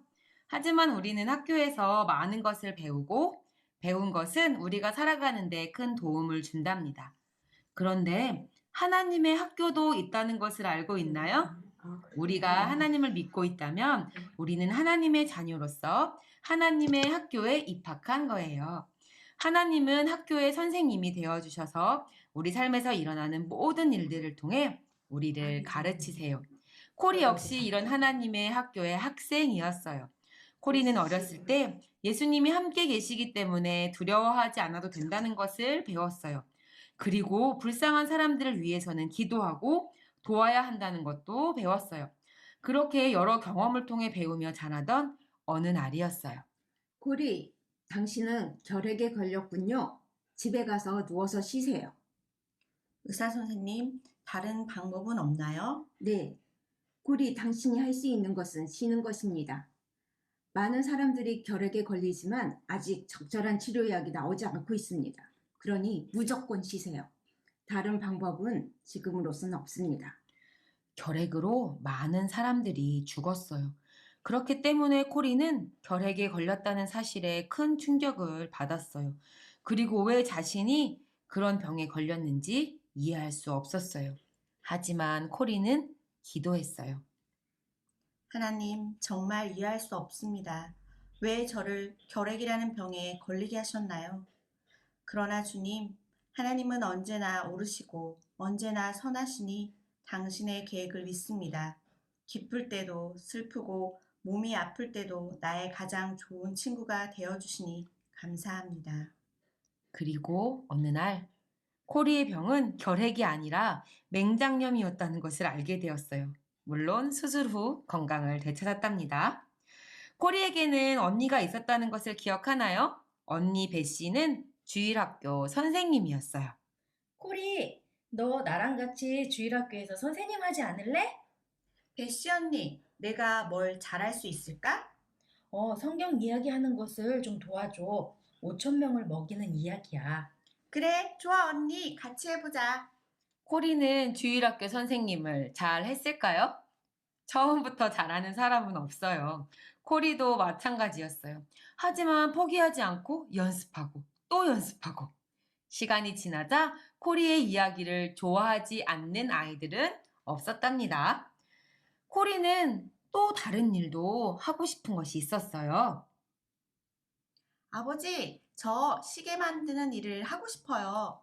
하지만 우리는 학교에서 많은 것을 배우고 배운 것은 우리가 살아가는 데 큰 도움을 준답니다. 그런데 하나님의 학교도 있다는 것을 알고 있나요? 우리가 하나님을 믿고 있다면 우리는 하나님의 자녀로서 하나님의 학교에 입학한 거예요. 하나님은 학교의 선생님이 되어주셔서 우리 삶에서 일어나는 모든 일들을 통해 우리를 가르치세요. 코리 역시 이런 하나님의 학교의 학생이었어요. 코리는 어렸을 때 예수님이 함께 계시기 때문에 두려워하지 않아도 된다는 것을 배웠어요. 그리고 불쌍한 사람들을 위해서는 기도하고 도와야 한다는 것도 배웠어요. 그렇게 여러 경험을 통해 배우며 자라던 어느 날이었어요. 코리, 당신은 결핵에 걸렸군요. 집에 가서 누워서 쉬세요. 의사 선생님, 다른 방법은 없나요? 네, 코리, 당신이 할 수 있는 것은 쉬는 것입니다. 많은 사람들이 결핵에 걸리지만 아직 적절한 치료약이 나오지 않고 있습니다. 그러니 무조건 쉬세요. 다른 방법은 지금으로서는 없습니다. 결핵으로 많은 사람들이 죽었어요. 그렇기 때문에 코리는 결핵에 걸렸다는 사실에 큰 충격을 받았어요. 그리고 왜 자신이 그런 병에 걸렸는지 이해할 수 없었어요. 하지만 코리는 기도했어요. 하나님, 정말 이해할 수 없습니다. 왜 저를 결핵이라는 병에 걸리게 하셨나요? 그러나 주님, 하나님은 언제나 옳으시고 언제나 선하시니 당신의 계획을 믿습니다. 기쁠 때도 슬프고 몸이 아플 때도 나의 가장 좋은 친구가 되어주시니 감사합니다. 그리고 어느 날 코리의 병은 결핵이 아니라 맹장염이었다는 것을 알게 되었어요. 물론 수술 후 건강을 되찾았답니다. 코리에게는 언니가 있었다는 것을 기억하나요? 언니 베시는 주일학교 선생님이었어요. 코리, 너 나랑 같이 주일학교에서 선생님 하지 않을래? 베시 언니, 내가 뭘 잘할 수 있을까? 성경 이야기하는 것을 좀 도와줘. 5천 명을 먹이는 이야기야. 그래, 좋아 언니, 같이 해보자. 코리는 주일학교 선생님을 잘 했을까요? 처음부터 잘하는 사람은 없어요. 코리도 마찬가지였어요. 하지만 포기하지 않고 연습하고 또 연습하고. 시간이 지나자 코리의 이야기를 좋아하지 않는 아이들은 없었답니다. 코리는 또 다른 일도 하고 싶은 것이 있었어요. 아버지, 저 시계 만드는 일을 하고 싶어요.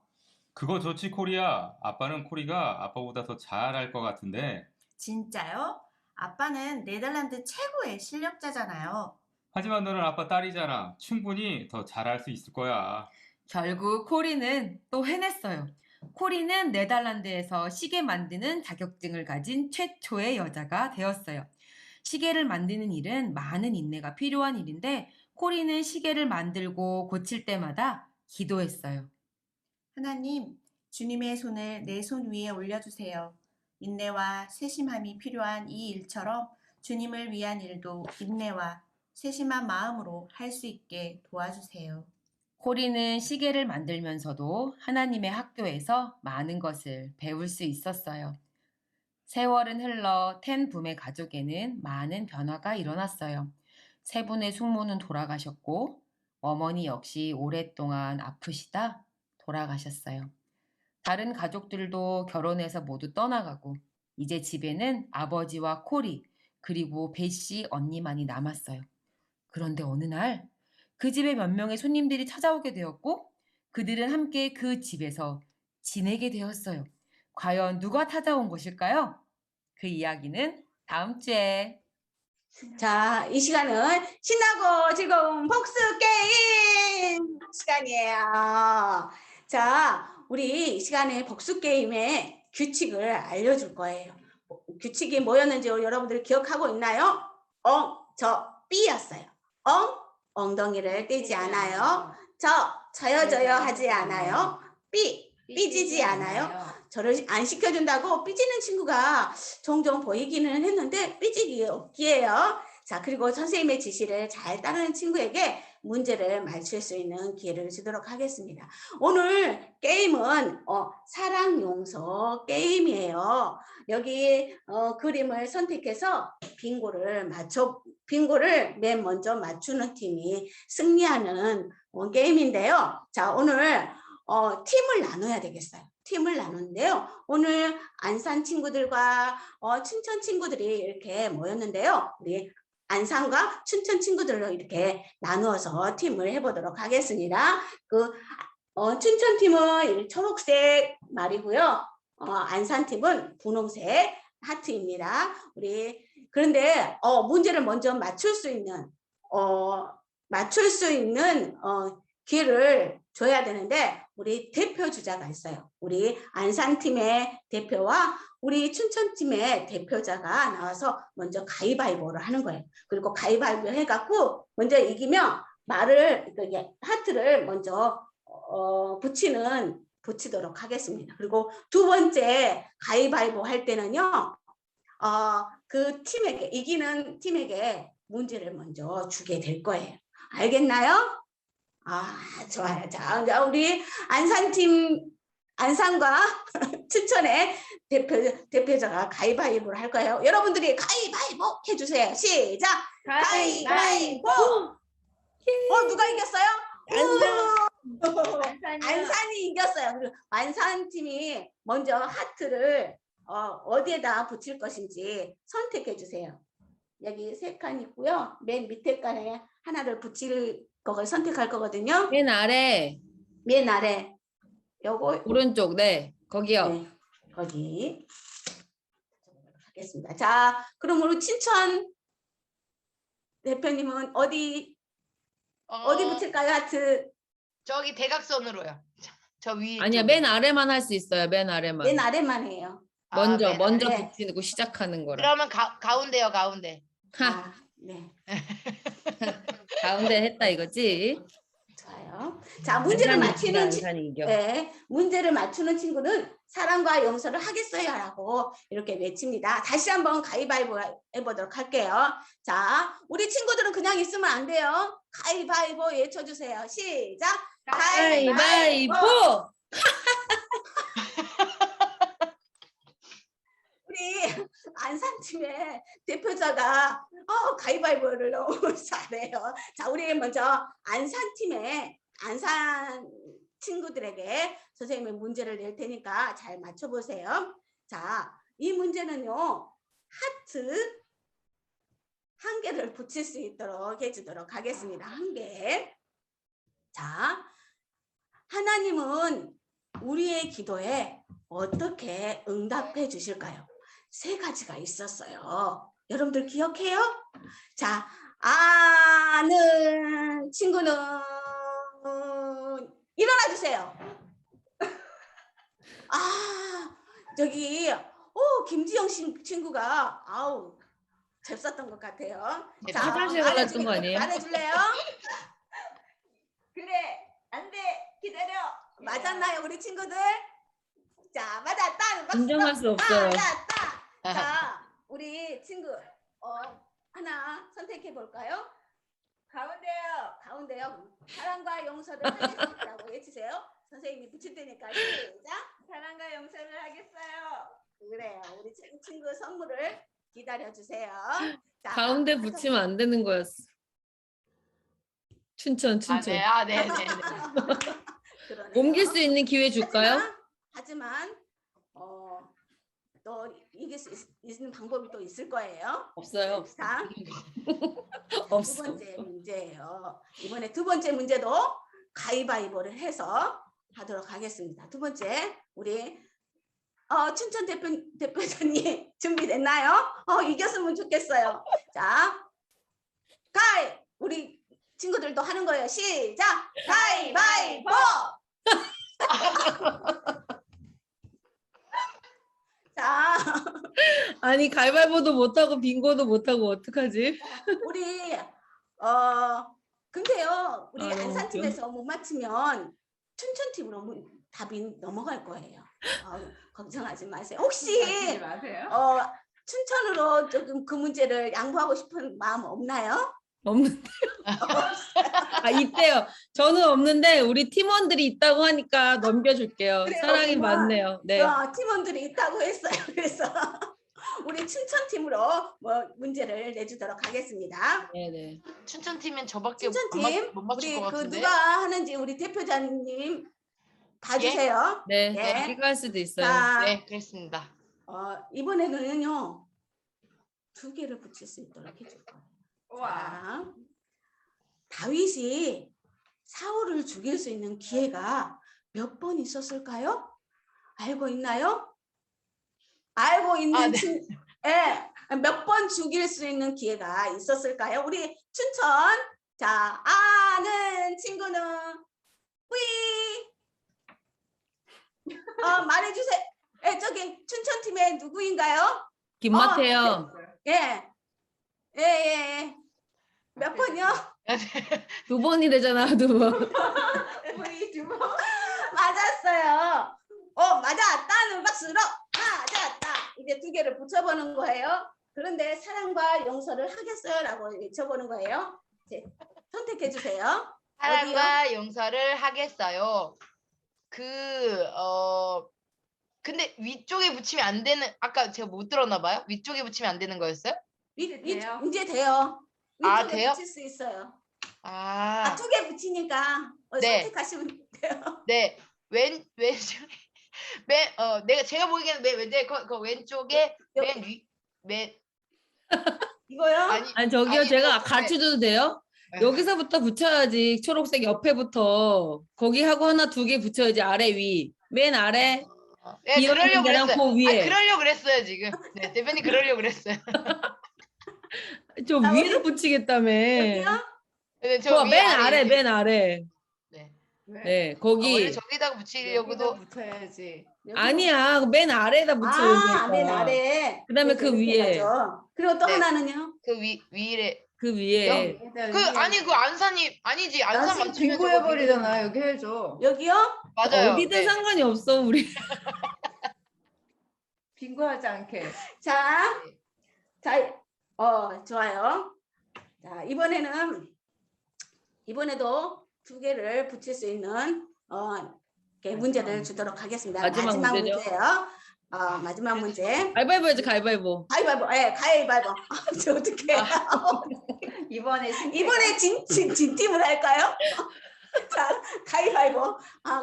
그거 좋지, 코리야. 아빠는 코리가 아빠보다 더 잘할 것 같은데. 진짜요? 아빠는 네덜란드 최고의 실력자잖아요. 하지만 너는 아빠 딸이잖아. 충분히 더 잘할 수 있을 거야. 결국 코리는 또 해냈어요. 코리는 네덜란드에서 시계 만드는 자격증을 가진 최초의 여자가 되었어요. 시계를 만드는 일은 많은 인내가 필요한 일인데 코리는 시계를 만들고 고칠 때마다 기도했어요. 하나님, 주님의 손을 내 손 위에 올려주세요. 인내와 세심함이 필요한 이 일처럼 주님을 위한 일도 인내와 세심한 마음으로 할 수 있게 도와주세요. 코리는 시계를 만들면서도 하나님의 학교에서 많은 것을 배울 수 있었어요. 세월은 흘러 텐붐의 가족에는 많은 변화가 일어났어요. 세 분의 숙모는 돌아가셨고 어머니 역시 오랫동안 아프시다 돌아가셨어요. 다른 가족들도 결혼해서 모두 떠나가고 이제 집에는 아버지와 코리 그리고 베시 언니만이 남았어요. 그런데 어느 날 그 집에 몇 명의 손님들이 찾아오게 되었고 그들은 함께 그 집에서 지내게 되었어요. 과연 누가 찾아온 것일까요? 그 이야기는 다음 주에. 자, 이 시간은 신나고 즐거운 복수 게임 시간이에요. 자, 우리 이 시간에 복수 게임의 규칙을 알려줄 거예요. 규칙이 뭐였는지 여러분들 기억하고 있나요? B였어요. 엉덩이를 떼지 않아요. 저여져요 하지 않아요. 삐지지 않아요. 저를 안 시켜준다고 삐지는 친구가 종종 보이기는 했는데 삐지기 없기예요. 자, 그리고 선생님의 지시를 잘 따르는 친구에게 문제를 맞출 수 있는 기회를 주도록 하겠습니다. 오늘 게임은 사랑 용서 게임이에요. 여기 그림을 선택해서 빙고를 맨 먼저 맞추는 팀이 승리하는 게임인데요. 자, 오늘 팀을 나눠야 되겠어요. 팀을 나누는데요. 오늘 안산 친구들과 춘천 친구들이 이렇게 모였는데요. 우리 안산과 춘천 친구들로 이렇게 나누어서 팀을 해보도록 하겠습니다. 춘천 팀은 초록색 말이고요. 안산 팀은 분홍색 하트입니다. 그런데 문제를 먼저 맞출 수 있는 기회를 줘야 되는데 우리 대표 주자가 있어요. 우리 안산팀의 대표와 우리 춘천팀의 대표자가 나와서 먼저 가위바위보를 하는 거예요. 그리고 가위바위보 해갖고 먼저 이기면 하트를 먼저 붙이도록 하겠습니다. 그리고 두 번째 가위바위보 할 때는요. 이기는 팀에게 문제를 먼저 주게 될 거예요. 알겠나요? 좋아요. 자, 우리 안산과 춘천의 대표자가 가위바위보를 할 거예요. 여러분들이 가위바위보 해주세요. 시작! 가위바위보! 누가 이겼어요? 안산이 이겼어요. 그리고 안산팀이 먼저 하트를 어디에다 붙일 것인지 선택해 주세요. 여기 3칸 있고요. 맨 밑에 칸에 하나를 붙일 걸 선택할 거거든요. 맨 아래. 요거 오른쪽. 네. 거기요. 네, 거기 하겠습니다. 자, 그럼 우리 춘천 대표님은 어디 붙일까요? 하트. 저기 대각선으로요. 저 위에. 아니야, 맨 아래만 할 수 있어요. 맨 아래만. 맨 아래만 해요. 먼저 아래. 붙이고 시작하는 거라. 그러면 가운데요, 가운데. 네. 가운데 했다 이거지? 좋아요. 자, 문제를 맞히는 안산이 이겨. 네, 문제를 맞추는 친구는 사랑과 용서를 하겠어요라고 이렇게 외칩니다. 다시 한번 가위바위보 해보도록 할게요. 자, 우리 친구들은 그냥 있으면 안 돼요. 가위바위보 외쳐주세요. 시작. 가위바위보! 우리 안산팀의 대표자가 가위바위보를 너무 잘해요. 자, 우리 먼저 안산 친구들에게 선생님이 문제를 낼 테니까 잘 맞춰보세요. 자, 이 문제는요. 하트 1개를 붙일 수 있도록 해주도록 하겠습니다. 1개. 자, 하나님은 우리의 기도에 어떻게 응답해 주실까요? 3가지가 있었어요. 여러분들 기억해요? 자, 아는 친구는 일어나 주세요. 저기 김지영 친구가 잘 썼던 것 같아요. 네, 자, 화장실 갈랐던 거 아니에요? 말해줄래요? 그래, 안 돼, 기다려. 맞았나요, 우리 친구들? 자, 맞았다. 박수. 인정할 수 없어요. 맞았다. 자, 우리 친구 하나 선택해 볼까요? 가운데요. 사랑과 용서를 하겠습니다라고 외치세요. 선생님이 붙일 테니까 시작. 사랑과 용서를 하겠어요. 그래요. 우리 친구 선물을 기다려 주세요. 자, 가운데 붙이면 안 되는 거였어. 춘천. 네. 그러네요. 옮길 수 있는 기회 줄까요? 하지만 또 이길 수 있는 방법이 또 있을 거예요. 없어요. 자, 없어. 두 번째 문제예요. 이번에 두 번째 문제도 가위바위보를 해서 하도록 하겠습니다. 두 번째, 우리 춘천 대표자님 준비됐나요? 이겼으면 좋겠어요. 자, 우리 친구들도 하는 거예요. 시작! 가위바위보! 자, 아니 가위바위보도 못하고 빙고도 못하고 어떡하지? 우리 근데요, 우리 너무 안산팀에서 못 맞히면 춘천팀으로 답이 넘어갈 거예요. 걱정하지 마세요. 혹시 하지 마세요. 춘천으로 조금 그 문제를 양보하고 싶은 마음 없나요? 없는데. 있대요. 저는 없는데 우리 팀원들이 있다고 하니까 넘겨줄게요. 그래요, 사랑이 정말. 많네요. 네. 팀원들이 있다고 했어요. 그래서 우리 춘천팀으로 문제를 내주도록 하겠습니다. 네네. 춘천팀엔 저밖에 춘천팀, 못 맞출 우리 것 같은데. 누가 하는지 우리 대표자님 봐주세요. 네. 예. 필요할 수도 있어요. 자, 네, 그렇습니다. 이번에는요, 2개를 붙일 수 있도록 해줄 거예요. 우와. 자, 다윗이 사울을 죽일 수 있는 기회가 몇 번 있었을까요? 알고 있나요? 알고 있는 몇 번 죽일 수 있는 기회가 있었을까요? 우리 춘천, 자, 아는 친구는 말해주세요. 저기 춘천팀의 누구인가요? 김마태요. 예. 몇 번이요? 2번이 되잖아. 2번. 우리 2번 맞았어요. 맞았다는 박수로 맞았다. 이제 2개를 붙여보는 거예요. 그런데 사랑과 용서를 하겠어요라고 외쳐보는 거예요. 이제 선택해 주세요. 사랑과 용서를 하겠어요. 근데 위쪽에 붙이면 안 되는, 아까 제가 못 들었나 봐요. 위쪽에 붙이면 안 되는 거였어요? 이제 돼요. 위쪽에 돼요? 붙일 수 있어요. 2개 2개 붙이니까 네. 선택하시면 돼요. 네, 왼쪽에 제가 보기에는 그 왼쪽에 이거요? 아니 저기요. 아니, 제가 뭐, 가르쳐줘도 돼요? 네. 여기서부터 붙여야지. 초록색 옆에부터. 거기 하고 하나 2개 붙여야지. 아래 위. 맨 아래. 네, 그러려고 그냥 그랬어요. 그 위에. 그러려고 그랬어요 지금. 네, 대표님 그러려고 그랬어요. 저 위로 붙이겠다며. 여기요? 네, 좋아. 맨 아래. 이렇게. 맨 아래. 네. 네. 원래 거기. 저기다가 붙이려고도 붙여야지. 아니야. 맨 아래에다 붙여야 맨 되니까. 아래. 그다음에 그 이렇게 위에. 해가지고. 그리고 또 네. 하나는요? 그 위에 그 위에. 그 안산이 아니지. 안산 안산 맞추면 빙고 저거 해버리잖아. 여기 해줘. 여기요? 맞아요. 어디든 네. 상관이 없어. 우리. 빙고하지 않게. 자, 좋아요. 자, 이번에도 2개를 붙일 수 있는 이렇게 문제를 주도록 하겠습니다. 마지막 문제죠? 문제요. 마지막 문제. 가위바위보 해야지. 가위바위보. 가위바위보. 가위바위보. 저 어떡해. 이번에 이번에 진 팀을 할까요? 자, 가위바위보.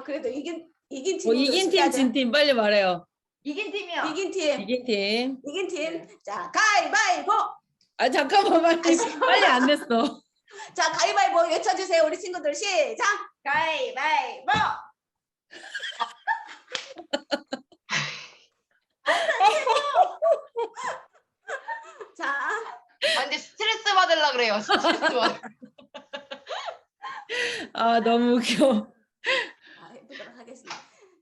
그래도 이긴 팀. 이긴 팀, 진 팀. 빨리 말해요. 이긴 팀이요. 이긴 팀. 이긴 팀. 이긴 팀. 자, 가위바위보. 잠깐만. 빨리 안 됐어. 자, 가위바위보 외쳐주세요. 우리 친구들 시작. 가위바위보. 자, 근데 스트레스 받으려 그래요. 스트레스 받. 너무 웃겨. 해보도록 하겠습니다.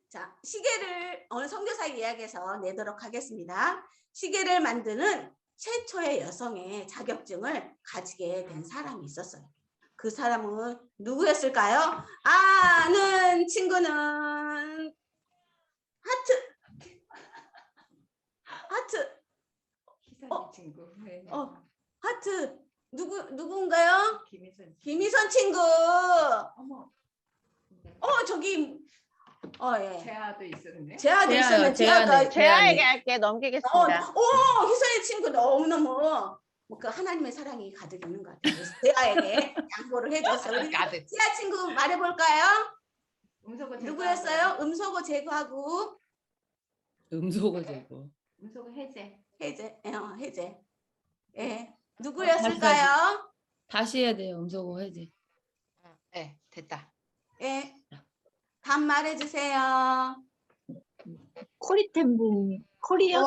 자, 시계를 오늘 선교사 이야기에서 내도록 하겠습니다. 시계를 만드는 최초의 여성의 자격증을 가지게 된 사람이 있었어요. 그 사람은 누구였을까요? 아는 친구는 하트. 희선이 친구. 하트. 누군가요? 김희선 친구. 어머. 저기 예. 재아도 있었네. 재아도 있었네. 재아네. 재아에게 할게 넘기겠습니다. 희선의 친구 너무너무 그 하나님의 사랑이 가득 있는 것 같아요. 재아에게 양보를 해줬어요. 우리 가득. 재아 친구 말해볼까요? 음소거 누구였어요? 음소거 제거하고 음소거 제거. 음소거 해제. 해제. 해제. 예. 누구였을까요? 다시 해야 돼요. 음소거 해제. 네, 됐다. 예. 답 말해주세요. 코리템북 코리아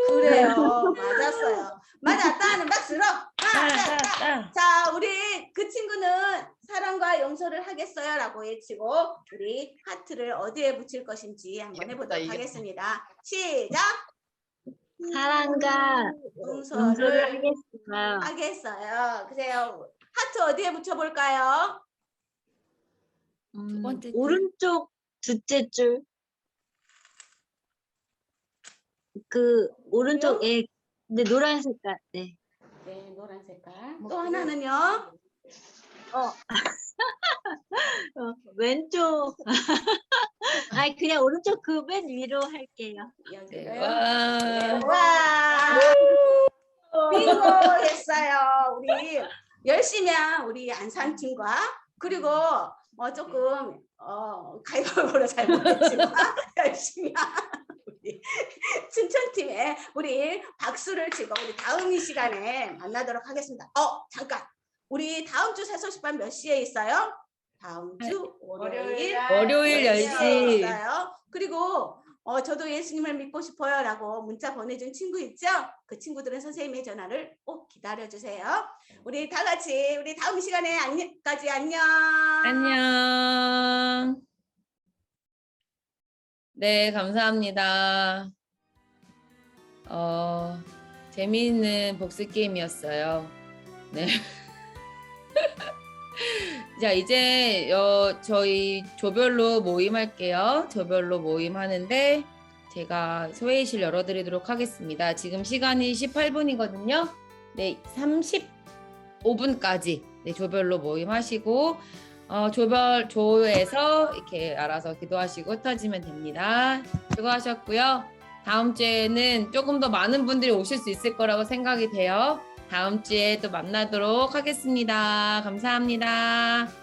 그래요. 맞았어요. 맞았다 하는 박수로. 맞았다. 자, 우리 그 친구는 사랑과 용서를 하겠어요 라고 외치고 우리 하트를 어디에 붙일 것인지 한번 해보도록 하겠습니다. 시작. 사랑과 용서를 하겠어요. 하겠어요. 그래요. 하트 어디에 붙여볼까요? 오른쪽 둘째 줄. 그 오른쪽에 네, 노란 색깔. 네. 네, 노란 색깔. 또 하나는요? 왼쪽. 아니 그냥 오른쪽 그 맨 위로 할게요. 여기를. 와. 와. 빙고 했어요. 우리 열심히 한 우리 안산팀과 그리고 조금 가위바위보로 잘 못했지만 열심히 한 우리 춘천팀에 우리 박수를 치고 우리 다음 이 시간에 만나도록 하겠습니다. 잠깐. 우리 다음 주 새소식반 몇 시에 있어요? 다음 주 월요일 월요일 10시. 있어요. 그리고 저도 예수님을 믿고 싶어요 라고 문자 보내준 친구 있죠? 그 친구들은 선생님의 전화를 꼭 기다려주세요. 우리 다 같이 우리 다음 시간에 까지 안녕. 안녕. 네, 감사합니다. 재미있는 복습 게임이었어요. 네. 자, 이제 저희 조별로 모임할게요. 조별로 모임하는데 제가 소회의실 열어드리도록 하겠습니다. 지금 시간이 18분이거든요. 네, 35분까지 네, 조별로 모임하시고 조에서 이렇게 알아서 기도하시고 흩어지면 됩니다. 수고하셨고요. 다음 주에는 조금 더 많은 분들이 오실 수 있을 거라고 생각이 돼요. 다음 주에 또 만나도록 하겠습니다. 감사합니다.